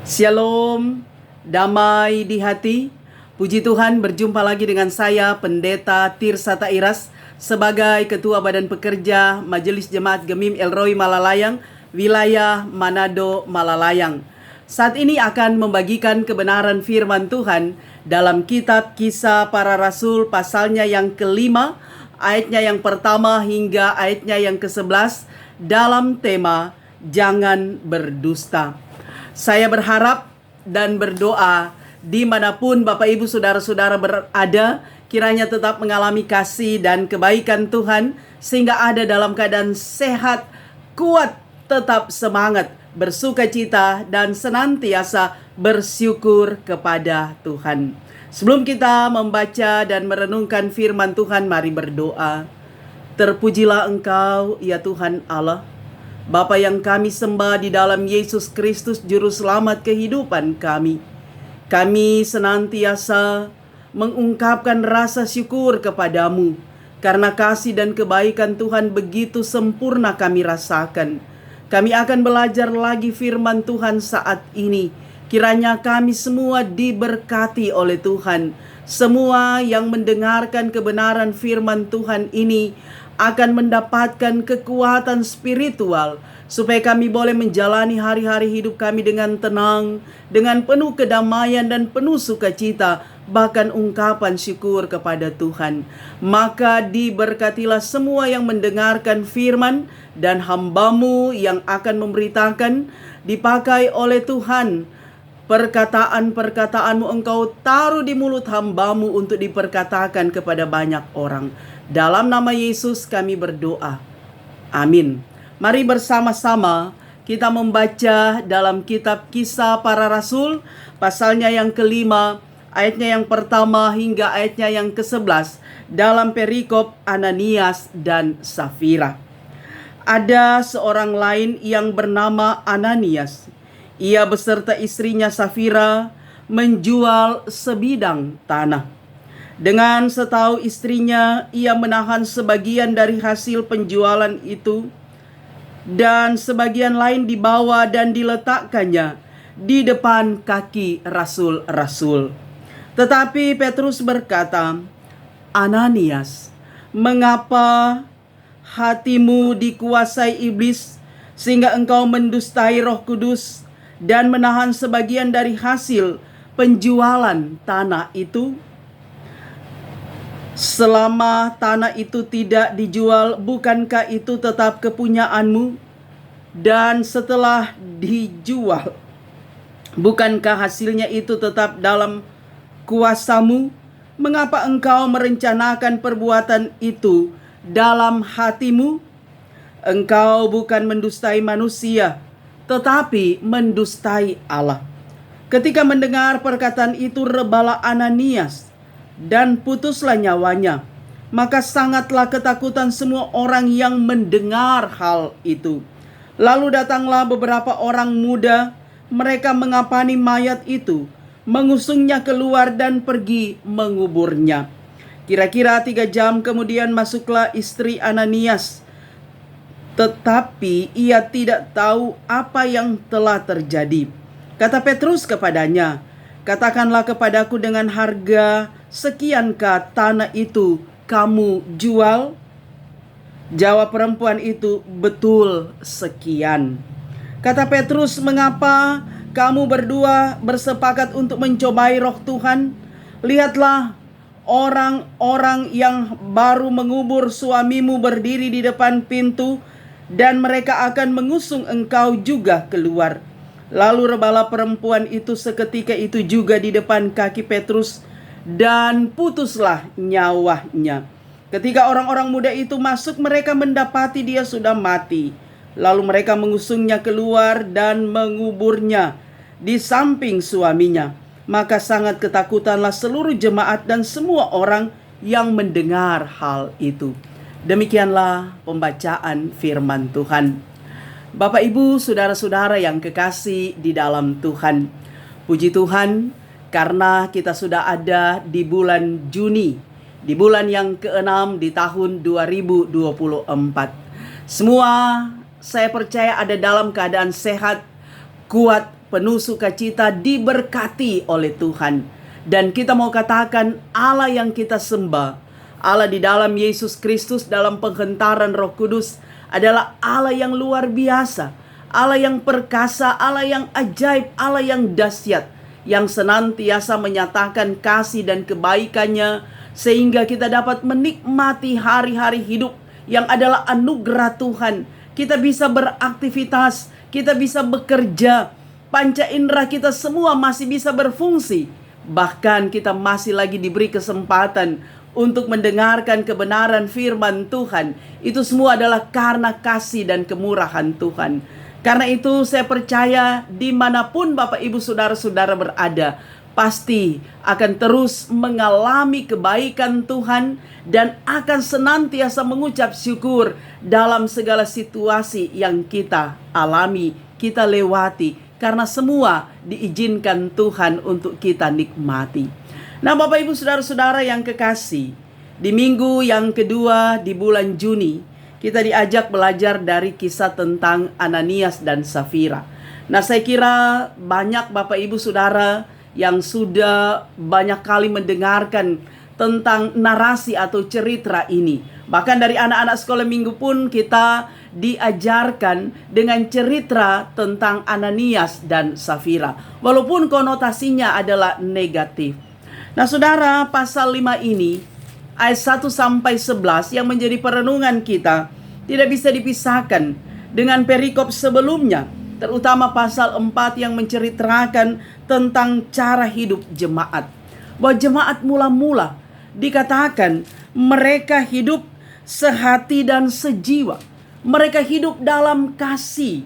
Shalom, damai di hati. Puji Tuhan, berjumpa lagi dengan saya Pendeta Tirsa Tairas sebagai Ketua Badan Pekerja Majelis Jemaat Gemim El Roi Malalayang, wilayah Manado Malalayang. Saat ini akan membagikan kebenaran firman Tuhan dalam kitab Kisah Para Rasul pasalnya yang kelima, ayatnya yang pertama hingga ayatnya yang ke-11 dalam tema Jangan Berdusta. Saya berharap dan berdoa dimanapun Bapak Ibu Saudara-saudara berada, kiranya tetap mengalami kasih dan kebaikan Tuhan, sehingga ada dalam keadaan sehat, kuat, tetap semangat, bersuka cita, dan senantiasa bersyukur kepada Tuhan. Sebelum kita membaca dan merenungkan firman Tuhan, mari berdoa. Terpujilah Engkau, ya Tuhan Allah, Bapa yang kami sembah di dalam Yesus Kristus Juru Selamat kehidupan kami. Kami senantiasa mengungkapkan rasa syukur kepadamu, karena kasih dan kebaikan Tuhan begitu sempurna kami rasakan. Kami akan belajar lagi firman Tuhan saat ini. Kiranya kami semua diberkati oleh Tuhan. Semua yang mendengarkan kebenaran firman Tuhan ini akan mendapatkan kekuatan spiritual, supaya kami boleh menjalani hari-hari hidup kami dengan tenang, dengan penuh kedamaian dan penuh sukacita, bahkan ungkapan syukur kepada Tuhan. Maka diberkatilah semua yang mendengarkan firman, dan hamba-Mu yang akan memberitakan, dipakai oleh Tuhan. Perkataan-perkataan-Mu Engkau taruh di mulut hamba-Mu untuk diperkatakan kepada banyak orang. Dalam nama Yesus kami berdoa. Amin. Mari bersama-sama kita membaca dalam kitab Kisah Para Rasul, pasalnya yang kelima, ayatnya yang pertama hingga ayatnya yang ke-11, dalam perikop Ananias dan Safira. Ada seorang lain yang bernama Ananias. Ia beserta istrinya Safira menjual sebidang tanah. Dengan setahu istrinya, ia menahan sebagian dari hasil penjualan itu, dan sebagian lain dibawa dan diletakkannya di depan kaki rasul-rasul. Tetapi Petrus berkata, "Ananias, mengapa hatimu dikuasai iblis sehingga engkau mendustai Roh Kudus dan menahan sebagian dari hasil penjualan tanah itu? Selama tanah itu tidak dijual, bukankah itu tetap kepunyaanmu? Dan setelah dijual, bukankah hasilnya itu tetap dalam kuasamu? Mengapa engkau merencanakan perbuatan itu dalam hatimu? Engkau bukan mendustai manusia, tetapi mendustai Allah." Ketika mendengar perkataan itu, rebalah Ananias dan putuslah nyawanya. Maka sangatlah ketakutan semua orang yang mendengar hal itu. Lalu datanglah beberapa orang muda, mereka mengapani mayat itu, mengusungnya keluar dan pergi menguburnya. Kira-kira 3 jam kemudian masuklah istri Ananias, tetapi ia tidak tahu apa yang telah terjadi. Kata Petrus kepadanya, "Katakanlah kepadaku, dengan harga sekiankah tanah itu kamu jual?" Jawab perempuan itu, "Betul, sekian." Kata Petrus, "Mengapa kamu berdua bersepakat untuk mencobai roh Tuhan? Lihatlah, orang-orang yang baru mengubur suamimu berdiri di depan pintu, dan mereka akan mengusung engkau juga keluar." Lalu rebalah perempuan itu seketika itu juga di depan kaki Petrus, dan putuslah nyawanya. Ketika orang-orang muda itu masuk, mereka mendapati dia sudah mati. Lalu mereka mengusungnya keluar dan menguburnya di samping suaminya. Maka sangat ketakutanlah seluruh jemaat dan semua orang yang mendengar hal itu. Demikianlah pembacaan firman Tuhan. Bapak, Ibu, saudara-saudara yang kekasih di dalam Tuhan, puji Tuhan karena kita sudah ada di bulan Juni, di bulan yang ke-6 di tahun 2024. Semua saya percaya ada dalam keadaan sehat, kuat, penuh sukacita, diberkati oleh Tuhan. Dan kita mau katakan Allah yang kita sembah, Allah di dalam Yesus Kristus, dalam penghentaran Roh Kudus, adalah Allah yang luar biasa, Allah yang perkasa, Allah yang ajaib, Allah yang dahsyat, yang senantiasa menyatakan kasih dan kebaikannya, sehingga kita dapat menikmati hari-hari hidup yang adalah anugerah Tuhan. Kita bisa beraktivitas, kita bisa bekerja, panca indera kita semua masih bisa berfungsi. Bahkan kita masih lagi diberi kesempatan untuk mendengarkan kebenaran firman Tuhan. Itu semua adalah karena kasih dan kemurahan Tuhan. Karena itu saya percaya dimanapun Bapak Ibu Saudara-saudara berada, pasti akan terus mengalami kebaikan Tuhan dan akan senantiasa mengucap syukur dalam segala situasi yang kita alami, kita lewati. Karena semua diizinkan Tuhan untuk kita nikmati. Nah, Bapak Ibu Saudara-saudara yang kekasih, di minggu yang kedua di bulan Juni, kita diajak belajar dari kisah tentang Ananias dan Safira. Nah, saya kira banyak Bapak Ibu Saudara yang sudah banyak kali mendengarkan tentang narasi atau cerita ini. Bahkan dari anak-anak sekolah minggu pun kita diajarkan dengan cerita tentang Ananias dan Safira, walaupun konotasinya adalah negatif. Nah, saudara, pasal 5 ini ayat 1 sampai 11 yang menjadi perenungan kita tidak bisa dipisahkan dengan perikop sebelumnya, terutama pasal 4 yang menceritakan tentang cara hidup jemaat. Bahwa jemaat mula-mula dikatakan mereka hidup sehati dan sejiwa. Mereka hidup dalam kasih.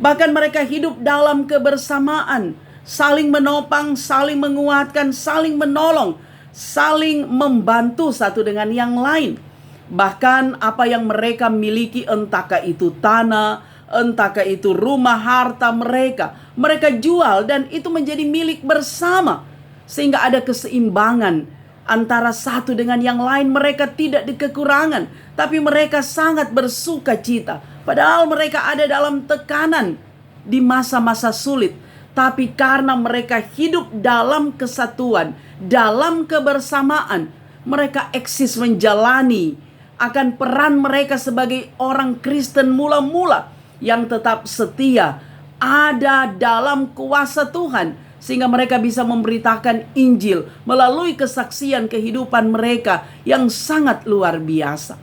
Bahkan mereka hidup dalam kebersamaan, saling menopang, saling menguatkan, saling menolong, saling membantu satu dengan yang lain. Bahkan apa yang mereka miliki, entahkah itu tanah, entahkah itu rumah, harta mereka jual dan itu menjadi milik bersama. Sehingga ada keseimbangan antara satu dengan yang lain. Mereka tidak dikekurangan, tapi mereka sangat bersuka cita. Padahal mereka ada dalam tekanan di masa-masa sulit. Tapi karena mereka hidup dalam kesatuan, dalam kebersamaan, mereka eksis menjalani akan peran mereka sebagai orang Kristen mula-mula yang tetap setia, ada dalam kuasa Tuhan. Sehingga mereka bisa memberitakan Injil melalui kesaksian kehidupan mereka yang sangat luar biasa.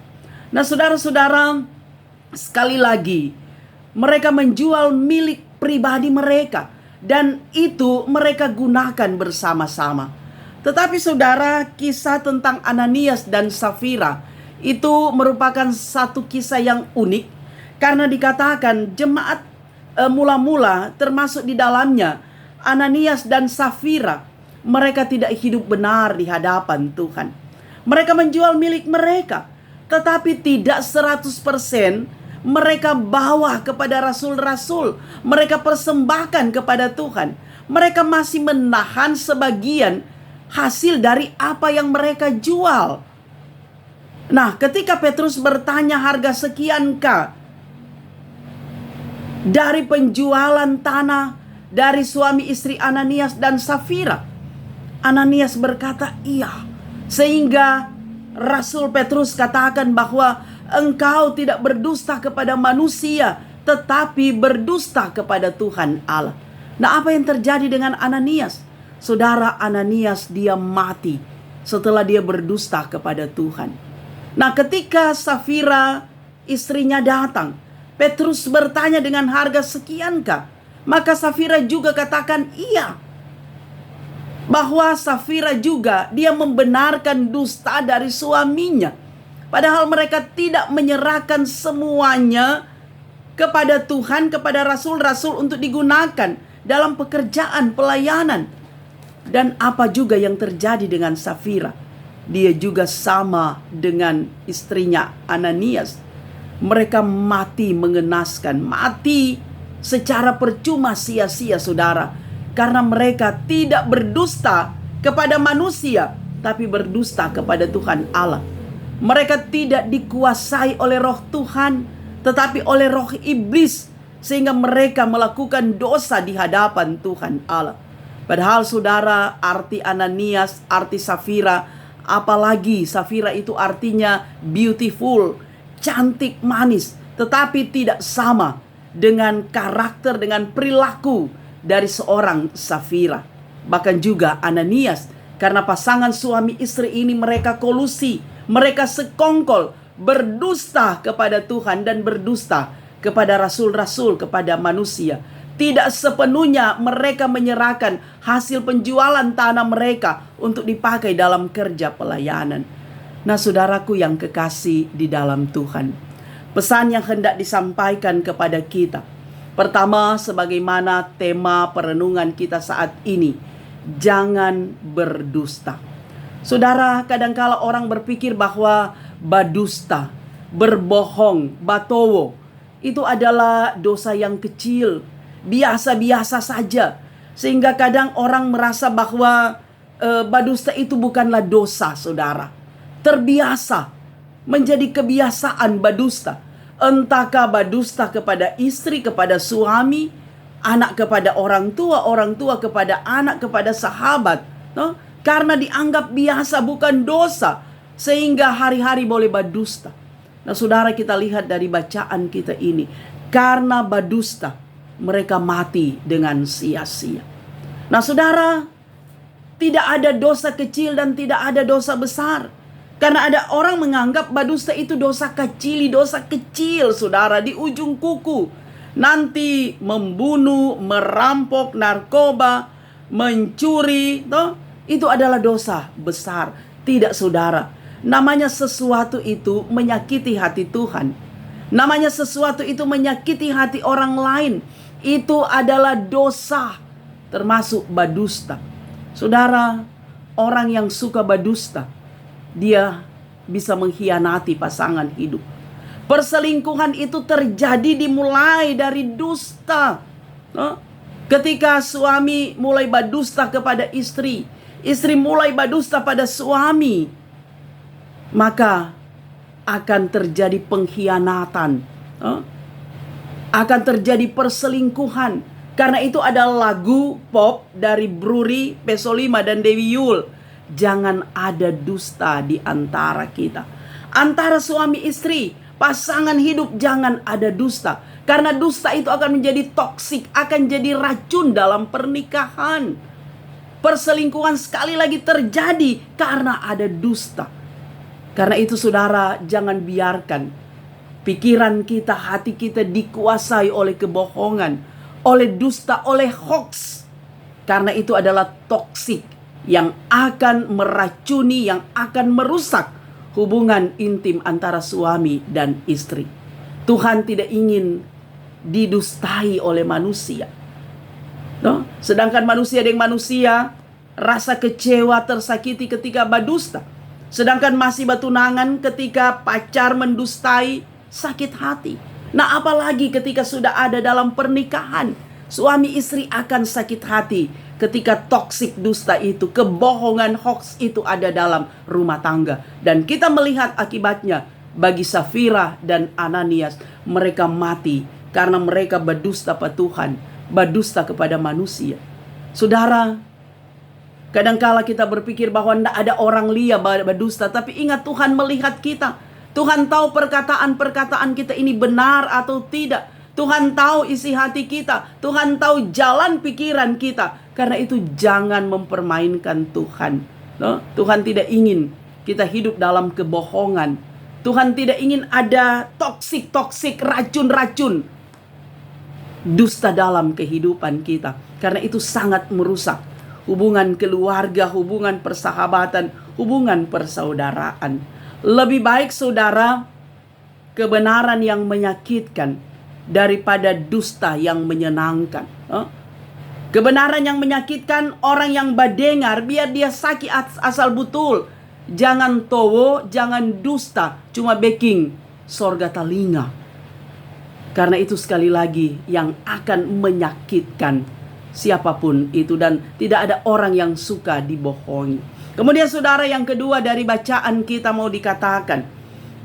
Nah, saudara-saudara, sekali lagi mereka menjual milik pribadi mereka dan itu mereka gunakan bersama-sama. Tetapi saudara, kisah tentang Ananias dan Safira itu merupakan satu kisah yang unik, karena dikatakan jemaat mula-mula termasuk di dalamnya Ananias dan Safira, mereka tidak hidup benar di hadapan Tuhan. Mereka menjual milik mereka, tetapi tidak 100% mereka bawa kepada rasul-rasul. Mereka persembahkan kepada Tuhan. Mereka masih menahan sebagian hasil dari apa yang mereka jual. Nah, ketika Petrus bertanya harga sekiankah dari penjualan tanah dari suami istri Ananias dan Safira, Ananias berkata iya. Sehingga Rasul Petrus katakan bahwa engkau tidak berdusta kepada manusia, tetapi berdusta kepada Tuhan Allah. Nah, apa yang terjadi dengan Ananias? Saudara, Ananias dia mati setelah dia berdusta kepada Tuhan. Nah, ketika Safira istrinya datang, Petrus bertanya dengan harga sekiankah? Maka Safira juga katakan iya. Bahwa Safira juga dia membenarkan dusta dari suaminya. Padahal mereka tidak menyerahkan semuanya kepada Tuhan, kepada rasul-rasul untuk digunakan dalam pekerjaan pelayanan. Dan apa juga yang terjadi dengan Safira? Dia juga sama dengan istrinya Ananias. Mereka mati mengenaskan, mati secara percuma, sia-sia saudara. Karena mereka tidak berdusta kepada manusia, tapi berdusta kepada Tuhan Allah. Mereka tidak dikuasai oleh roh Tuhan, tetapi oleh roh iblis. sehingga mereka melakukan dosa di hadapan Tuhan Allah. Padahal saudara, arti Ananias, arti Safira, apalagi Safira itu artinya beautiful, cantik, manis, tetapi tidak sama dengan karakter, dengan perilaku dari seorang Safira. Bahkan juga Ananias, karena pasangan suami istri ini mereka kolusi, mereka sekongkol, berdusta kepada Tuhan dan berdusta kepada rasul-rasul, kepada manusia. Tidak sepenuhnya mereka menyerahkan hasil penjualan tanah mereka untuk dipakai dalam kerja pelayanan. Nah, saudaraku yang kekasih di dalam Tuhan, pesan yang hendak disampaikan kepada kita. Pertama, sebagaimana tema perenungan kita saat ini, jangan berdusta. Saudara, kadangkala orang berpikir bahwa badusta, berbohong, batowo, itu adalah dosa yang kecil, biasa-biasa saja. Sehingga kadang orang merasa bahwa badusta itu bukanlah dosa, saudara. Terbiasa, menjadi kebiasaan badusta. Entahkah badusta kepada istri, kepada suami, anak kepada orang tua kepada anak, kepada sahabat. No? Karena dianggap biasa, bukan dosa, sehingga hari-hari boleh badusta. Nah, saudara, kita lihat dari bacaan kita ini, karena badusta mereka mati dengan sia-sia. Nah, saudara, tidak ada dosa kecil dan tidak ada dosa besar. Karena ada orang menganggap badusta itu dosa kecil, saudara, di ujung kuku. Nanti membunuh, merampok, narkoba, mencuri, itu adalah dosa besar. Tidak, saudara. Namanya sesuatu itu menyakiti hati Tuhan. Namanya sesuatu itu menyakiti hati orang lain. Itu adalah dosa, termasuk badusta. Saudara, orang yang suka badusta, dia bisa mengkhianati pasangan hidup. Perselingkuhan itu terjadi dimulai dari dusta. Ketika suami mulai badusta kepada istri, istri mulai badusta pada suami, maka akan terjadi pengkhianatan, akan terjadi perselingkuhan. Karena itu ada lagu pop dari Bruri, Pesolima, dan Dewi Yul. Jangan ada dusta di antara kita. Antara suami istri, pasangan hidup, jangan ada dusta. Karena dusta itu akan menjadi toksik, akan jadi racun dalam pernikahan. Perselingkuhan sekali lagi terjadi karena ada dusta. Karena itu, saudara, jangan biarkan pikiran kita, hati kita dikuasai oleh kebohongan, oleh dusta, oleh hoax. Karena itu adalah toksik yang akan meracuni, yang akan merusak hubungan intim antara suami dan istri. Tuhan tidak ingin didustai oleh manusia. Sedangkan manusia dengan manusia rasa kecewa, tersakiti ketika badusta. Sedangkan masih batunangan ketika pacar mendustai, sakit hati. Nah, apalagi ketika sudah ada dalam pernikahan, suami istri akan sakit hati ketika toksik dusta itu, kebohongan hoax itu ada dalam rumah tangga. Dan kita melihat akibatnya bagi Safira dan Ananias, mereka mati karena mereka berdusta pada Tuhan, berdusta kepada manusia. Saudara, kadangkala kita berpikir bahwa tidak ada orang liar berdusta, tapi ingat, Tuhan melihat kita. Tuhan tahu perkataan-perkataan kita ini benar atau tidak. Tuhan tahu isi hati kita. Tuhan tahu jalan pikiran kita. Karena itu jangan mempermainkan Tuhan. Tuhan tidak ingin kita hidup dalam kebohongan. Tuhan tidak ingin ada toksik, racun-racun, dusta dalam kehidupan kita. Karena itu sangat merusak hubungan keluarga, hubungan persahabatan, hubungan persaudaraan. Lebih baik, saudara, kebenaran yang menyakitkan daripada dusta yang menyenangkan. Kebenaran yang menyakitkan, orang yang badengar, biar dia sakit asal betul. Jangan towo, jangan dusta, cuma baking sorga telinga. Karena itu sekali lagi yang akan menyakitkan siapapun itu, dan tidak ada orang yang suka dibohongi. Kemudian, saudara, yang kedua dari bacaan kita mau dikatakan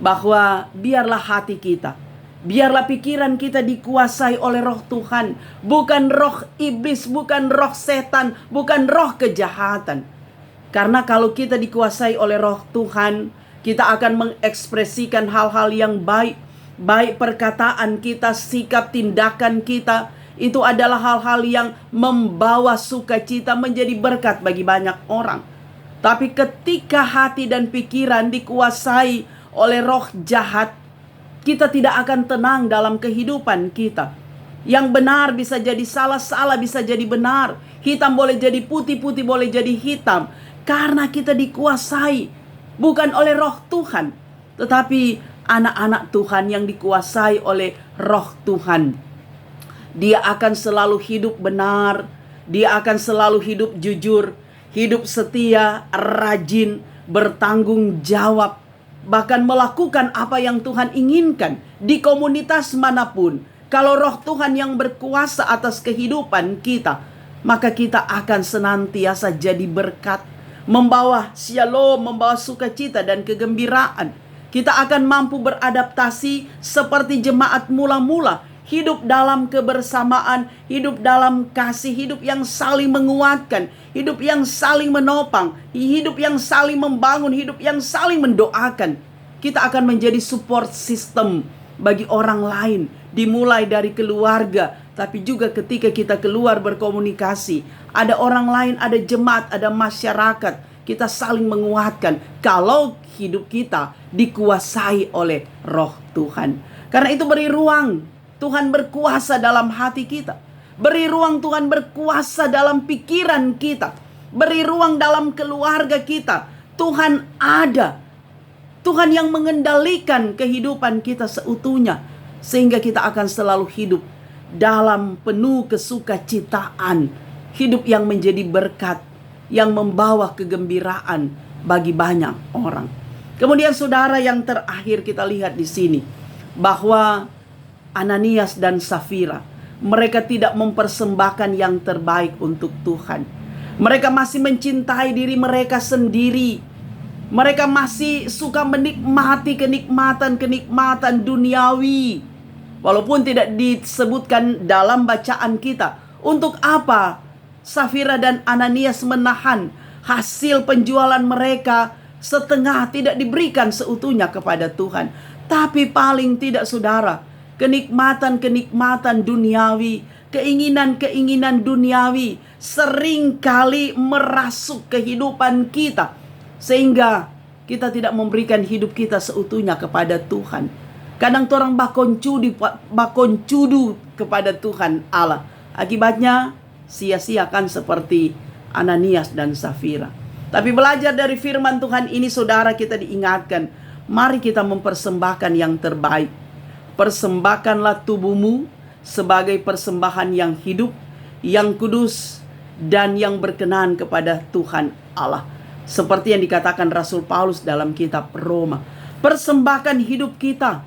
bahwa biarlah hati kita Biarlah pikiran kita dikuasai oleh roh Tuhan. Bukan roh iblis, bukan roh setan, bukan roh kejahatan. Karena kalau kita dikuasai oleh roh Tuhan, kita akan mengekspresikan hal-hal yang baik. Baik perkataan kita, sikap, tindakan kita, itu adalah hal-hal yang membawa sukacita, menjadi berkat bagi banyak orang. Tapi ketika hati dan pikiran dikuasai oleh roh jahat, kita tidak akan tenang dalam kehidupan kita. Yang benar bisa jadi salah, salah bisa jadi benar. Hitam boleh jadi putih, putih boleh jadi hitam. Karena kita dikuasai bukan oleh roh Tuhan, tetapi anak-anak Tuhan yang dikuasai oleh roh Tuhan. Dia akan selalu hidup benar. Dia akan selalu hidup jujur, hidup setia, rajin, bertanggung jawab, bahkan melakukan apa yang Tuhan inginkan di komunitas manapun. Kalau roh Tuhan yang berkuasa atas kehidupan kita, maka kita akan senantiasa jadi berkat, membawa shalom, membawa sukacita dan kegembiraan. Kita akan mampu beradaptasi seperti jemaat mula-mula, hidup dalam kebersamaan, hidup dalam kasih, hidup yang saling menguatkan, hidup yang saling menopang, hidup yang saling membangun, hidup yang saling mendoakan. Kita akan menjadi support system bagi orang lain, dimulai dari keluarga, tapi juga ketika kita keluar berkomunikasi, ada orang lain, ada jemaat, ada masyarakat, kita saling menguatkan kalau hidup kita dikuasai oleh roh Tuhan. Karena itu beri ruang Tuhan berkuasa dalam hati kita. Beri ruang Tuhan berkuasa dalam pikiran kita. Beri ruang dalam keluarga kita. Tuhan ada. Tuhan yang mengendalikan kehidupan kita seutuhnya. Sehingga kita akan selalu hidup dalam penuh kesukacitaan. Hidup yang menjadi berkat, yang membawa kegembiraan bagi banyak orang. Kemudian saudara, yang terakhir kita lihat di sini, bahwa Ananias dan Safira, mereka tidak mempersembahkan yang terbaik untuk Tuhan. Mereka masih mencintai diri mereka sendiri. Mereka masih suka menikmati kenikmatan duniawi. Walaupun tidak disebutkan dalam bacaan kita. Untuk apa Safira dan Ananias menahan hasil penjualan mereka setengah, tidak diberikan seutuhnya kepada Tuhan? Tapi paling tidak saudara, kenikmatan duniawi, keinginan duniawi seringkali merasuk kehidupan kita, sehingga kita tidak memberikan hidup kita seutuhnya kepada Tuhan. Kadang orang bakon cudu kepada Tuhan Allah. Akibatnya sia-siakan seperti Ananias dan Safira. Tapi belajar dari firman Tuhan ini saudara, kita diingatkan, mari kita mempersembahkan yang terbaik. Persembahkanlah tubuhmu sebagai persembahan yang hidup, yang kudus, dan yang berkenan kepada Tuhan Allah. Seperti yang dikatakan Rasul Paulus dalam kitab Roma. Persembahkan hidup kita,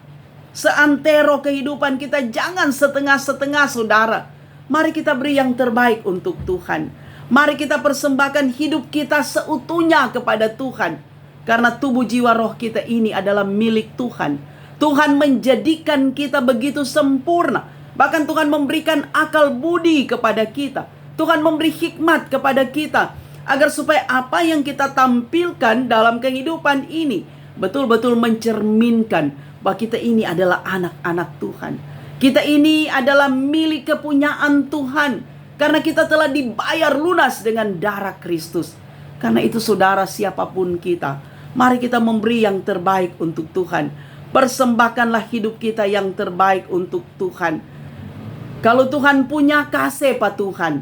seantero kehidupan kita, jangan setengah-setengah saudara. Mari kita beri yang terbaik untuk Tuhan. Mari kita persembahkan hidup kita seutuhnya kepada Tuhan. Karena tubuh, jiwa, roh kita ini adalah milik Tuhan. Tuhan menjadikan kita begitu sempurna. Bahkan Tuhan memberikan akal budi kepada kita. Tuhan memberi hikmat kepada kita, agar supaya apa yang kita tampilkan dalam kehidupan ini betul-betul mencerminkan bahwa kita ini adalah anak-anak Tuhan. Kita ini adalah milik kepunyaan Tuhan. Karena kita telah dibayar lunas dengan darah Kristus. Karena itu saudara, siapapun kita, mari kita memberi yang terbaik untuk Tuhan. Persembahkanlah hidup kita yang terbaik untuk Tuhan. Kalau Tuhan punya, kasih Pak Tuhan.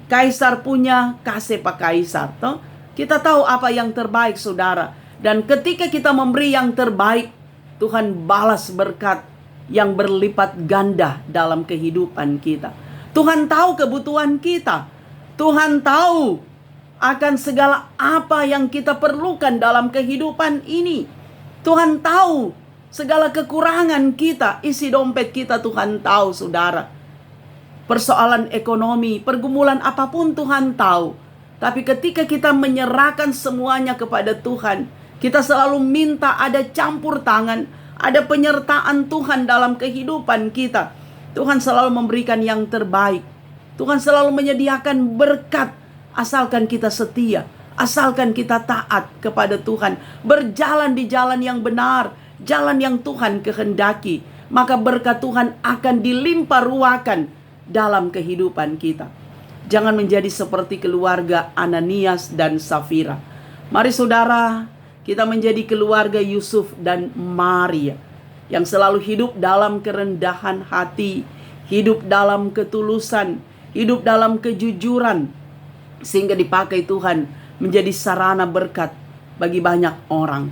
Kaisar punya, kasih Pak Kaisar. Toh? Kita tahu apa yang terbaik saudara. Dan ketika kita memberi yang terbaik, Tuhan balas berkat yang berlipat ganda dalam kehidupan kita. Tuhan tahu kebutuhan kita. Tuhan tahu akan segala apa yang kita perlukan dalam kehidupan ini. Tuhan tahu segala kekurangan kita, isi dompet kita Tuhan tahu saudara. Persoalan ekonomi, pergumulan apapun Tuhan tahu. Tapi ketika kita menyerahkan semuanya kepada Tuhan, kita selalu minta ada campur tangan, Ada penyertaan Tuhan dalam kehidupan kita. Tuhan selalu memberikan yang terbaik. Tuhan selalu menyediakan berkat asalkan kita setia, asalkan kita taat kepada Tuhan, berjalan di jalan yang benar, jalan yang Tuhan kehendaki, maka berkat Tuhan akan dilimpah ruahkan dalam kehidupan kita. Jangan menjadi seperti keluarga Ananias dan Safira. Mari saudara, kita menjadi keluarga Yusuf dan Maria yang selalu hidup dalam kerendahan hati, hidup dalam ketulusan, hidup dalam kejujuran, sehingga dipakai Tuhan menjadi sarana berkat bagi banyak orang.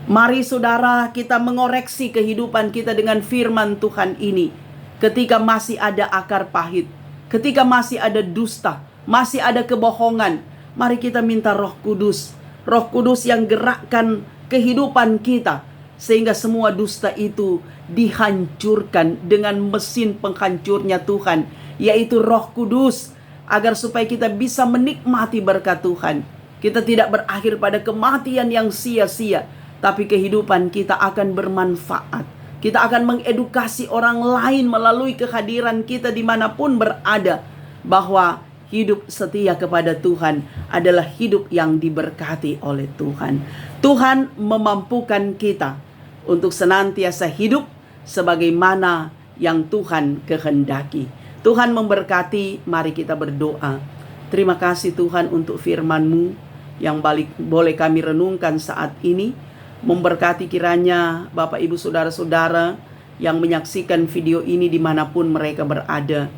Mari saudara, kita mengoreksi kehidupan kita dengan firman Tuhan ini. Ketika masih ada akar pahit, ketika masih ada dusta, masih ada kebohongan, mari kita minta Roh Kudus. Roh Kudus yang gerakkan kehidupan kita, sehingga semua dusta itu dihancurkan dengan mesin penghancurnya Tuhan, yaitu Roh Kudus, agar supaya kita bisa menikmati berkat Tuhan. Kita tidak berakhir pada kematian yang sia-sia, tapi kehidupan kita akan bermanfaat. Kita akan mengedukasi orang lain melalui kehadiran kita dimanapun berada, bahwa hidup setia kepada Tuhan adalah hidup yang diberkati oleh Tuhan. Tuhan memampukan kita untuk senantiasa hidup sebagaimana yang Tuhan kehendaki. Tuhan memberkati, mari kita berdoa. Terima kasih Tuhan untuk firman-Mu yang boleh kami renungkan saat ini. Memberkati kiranya Bapak Ibu Saudara-saudara yang menyaksikan video ini dimanapun mereka berada.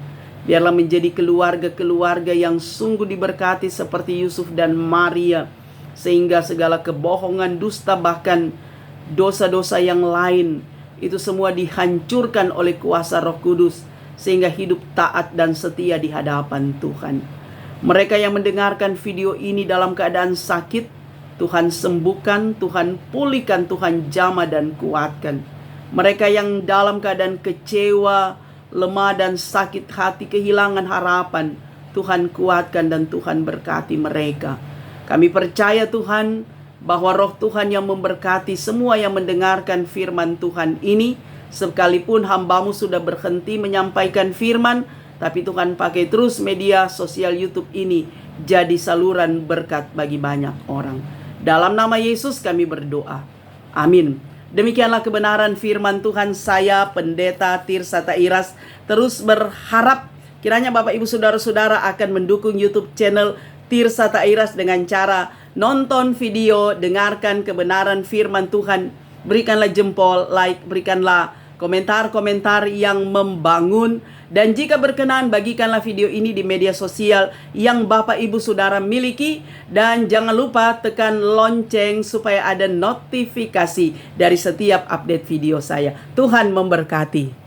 Biarlah menjadi keluarga-keluarga yang sungguh diberkati seperti Yusuf dan Maria, sehingga segala kebohongan, dusta, bahkan dosa-dosa yang lain itu semua dihancurkan oleh kuasa Roh Kudus, sehingga hidup taat dan setia di hadapan Tuhan. Mereka yang mendengarkan video ini dalam keadaan sakit, Tuhan sembuhkan, Tuhan pulihkan, Tuhan jamah dan kuatkan. Mereka yang dalam keadaan kecewa, lemah dan sakit hati, kehilangan harapan, Tuhan kuatkan dan Tuhan berkati mereka. Kami percaya Tuhan bahwa Roh Tuhan yang memberkati semua yang mendengarkan firman Tuhan ini. Sekalipun hamba-Mu sudah berhenti menyampaikan firman, tapi Tuhan pakai terus media sosial YouTube ini jadi saluran berkat bagi banyak orang. Dalam nama Yesus kami berdoa. Amin. Demikianlah kebenaran firman Tuhan. Saya Pendeta Tirsa Tairas terus berharap kiranya Bapak Ibu Saudara-saudara akan mendukung YouTube channel Tirsa Tairas dengan cara nonton video, dengarkan kebenaran firman Tuhan. Berikanlah jempol, like, berikanlah komentar-komentar yang membangun. Dan jika berkenan, bagikanlah video ini di media sosial yang Bapak Ibu Saudara miliki. Dan jangan lupa tekan lonceng supaya ada notifikasi dari setiap update video saya. Tuhan memberkati.